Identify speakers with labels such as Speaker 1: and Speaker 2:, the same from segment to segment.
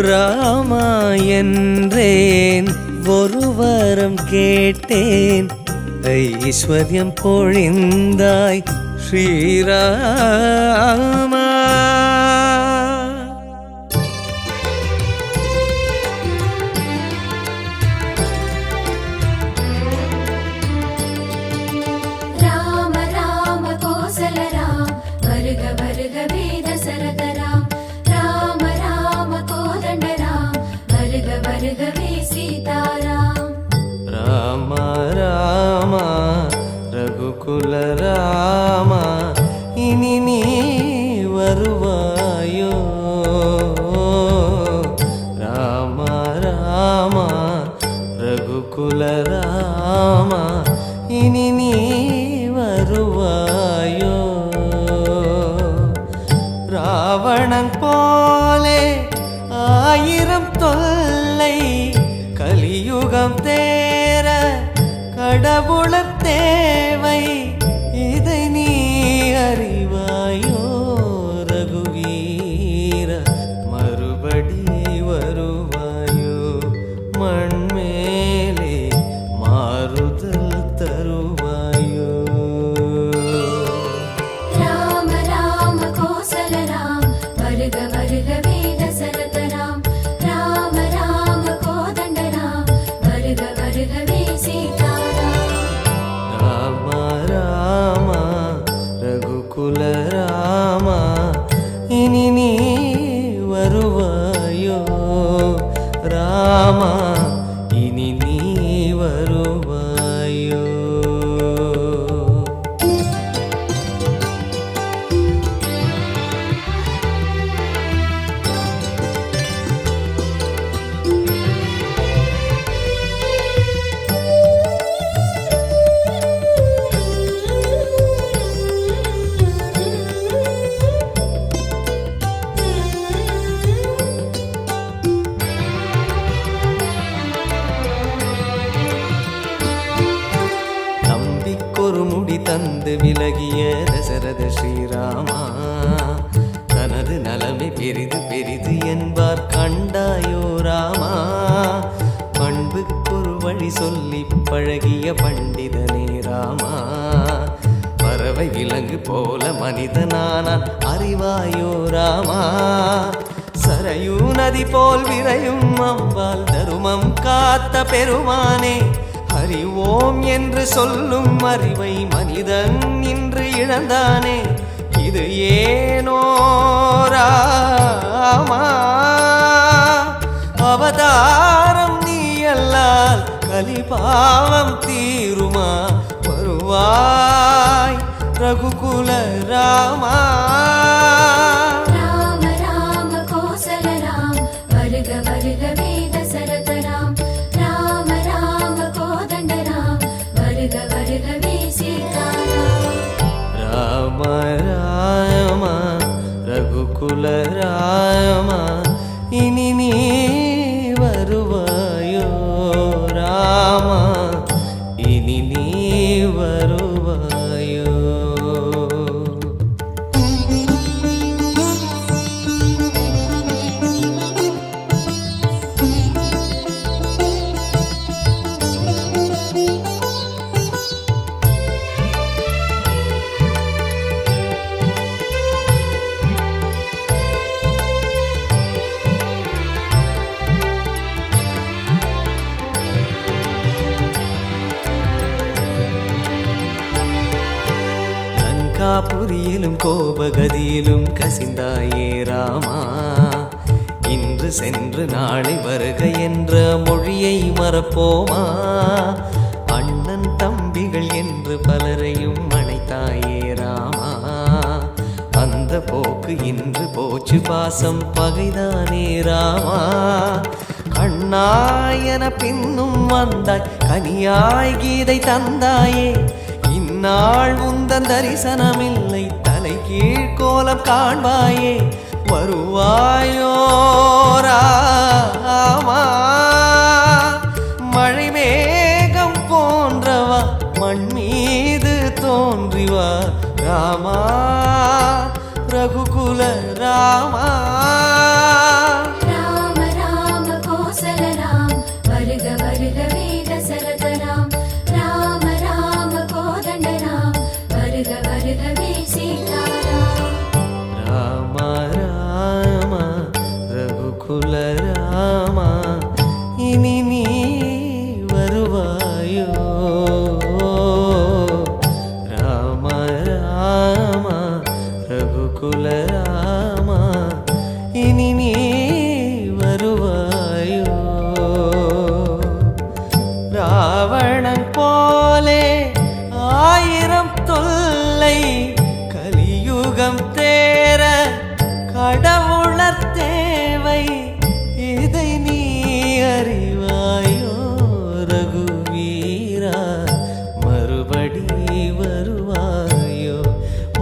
Speaker 1: ராமா என்றேன், ஒரு வரம் கேட்டேன், ஐஸ்வர்யம் பொழிந்தாய் ஸ்ரீராமா.
Speaker 2: ராம ராம கோசல ராம், வருக வருகவே தசரத ராம். ராம ராம கோதண்ட ராம், வருக வருகவே சீதாராம்.
Speaker 1: ராம ராம ரகுகுல ராம, இனி நீ வருவாயோ. ராம ராம ரகுகுல ராம, இனி நீ வருவாயோ. ராவணன் போலே 1000 தொல்லை, கலியுகம் தேர கடவுளர் தேவை, இதை நீ அறிவாயோ. ரகுவீர மறுபடி வருவாயோ, மண்மேலே மாறுதல் தருவாயோ.
Speaker 2: ராம ராம கோசல ராம், வருக வருகவே தசரத ராம். ராம ராம கோதண்ட ராம், வருக வருகவே சீதாராம்.
Speaker 1: ராம ராம ரகுகுல ராம, இனி நீ வருவாயோ. ராம, இனி நீ வருவாயோ. நம்பிக்கொரு முடி தந்து விலகிய தசரத ஸ்ரீராமா, தனது நலமை பெரிது பெரிது என்பார் கண்டாயோ ராமா. பண்புக்கொரு வழி சொல்லி பழகிய பண்டிதனே ராமா, பறவை விலங்கு போல மனிதனானான் அறிவாயோ ராமா. சரையூ நதி போல் விரையும் அம்பால் தருமம் காத்த பெருமானே, அறிவோம் என்று சொல்லும் அறிவை மனிதன் இன்று இழந்தானே, இது ஏனோ ராமா. அவதாரம் நீ அல்லால் கலிபாவம் தீருமா, வருவாய் ரகுகுல ராமா.
Speaker 2: ராம ராம கோசல ராம், வருக வருகவே தசரத ராம். ராம ராம கோதண்ட ராம், வருக வருகவே சீதாராம்.
Speaker 1: ராம ராம ரகுகுல ராம, இனி நீ வருவாயோ. ராம, இனி நீ வருவாயோ. புரியிலும் கோபகதியிலும் கசிந்தாயே ராமா, இன்று சென்று நாளை வருக என்ற மொழியை மறப்போமா. அண்ணன் தம்பிகள் என்று பலரையும் அணைத்தாயே ராமா, அந்த போக்கு இன்று போச்சு பாசம் பகைதானே ராமா. கண்ணாயன பின்னும் வந்தாய், கனியாய் கீதை தந்தாயே, இந்நாள் உந்தன் தரிசனமில்லை, தலை கீழ்கோலம் காண்பாயே, வருவாயோ ராமா. மழை மேகம் போன்றவா, மண் மீது தோன்றிவா ராமா. ரகுகுல ராமா.
Speaker 2: ராம
Speaker 1: ரகுகுல ராமா இனி நீ வருவாயோ ராம ராம ரகுகுல ராமா இனி நீ வருவாயோ ராவணன் போலே ஆயிரம் தொல்லை கலியுகம் தேர கடவுளர் தேவை இதை நீ அறிவாயோ ரகுவீரா மறுபடி வருவாயோ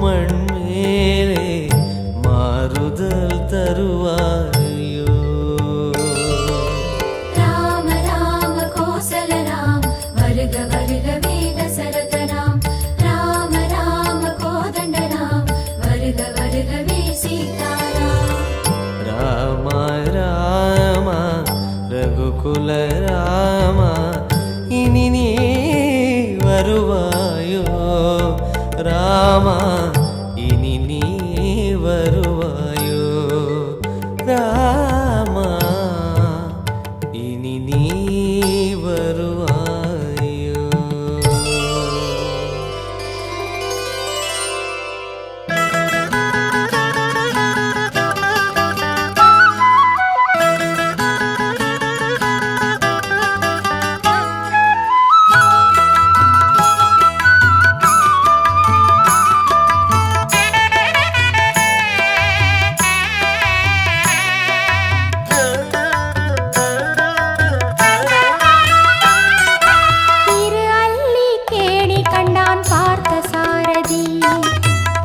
Speaker 1: மண்மேலே மாறுதல் தருவாயோ
Speaker 2: ராம ராம கோசல ராம் வருக வருகவே தசரத ராம் ராம ராம கோதண்ட ராம் வருக வருகவே சீதாராம்
Speaker 1: ராம ராம ரகுகுல ராம இனி நீ வருவாயோ ராமா இனி நீ வருவாயோ ராமா இனி நீ வருவாயோ
Speaker 3: திரு அல்லி கேணி கண்டான் பார்த்த சாரதி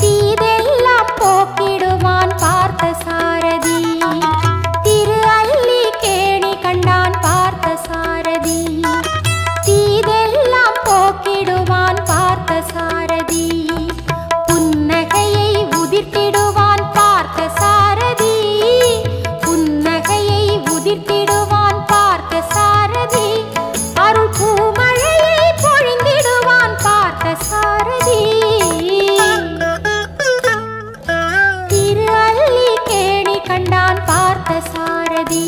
Speaker 3: தீதெல்லாம் போக்கிடுவான் பார்த்த சாரதி திரு அல்லி கேணி கண்டான் பார்த்த சாரதி தீதெல்லாம் போக்கிடுவான் பார்த்த சாரதி புன்னகையை உதிர்த்திடுவான் பார்த்த சாரதி புன்னகையை உதிர்த்திடுவான் பார்த்த சாரதி அருள் பூமழையை பொழிந்திடுவான் பார்த்த சாரதி திரு அல்லி கேணி கண்டான் பார்த்த சாரதி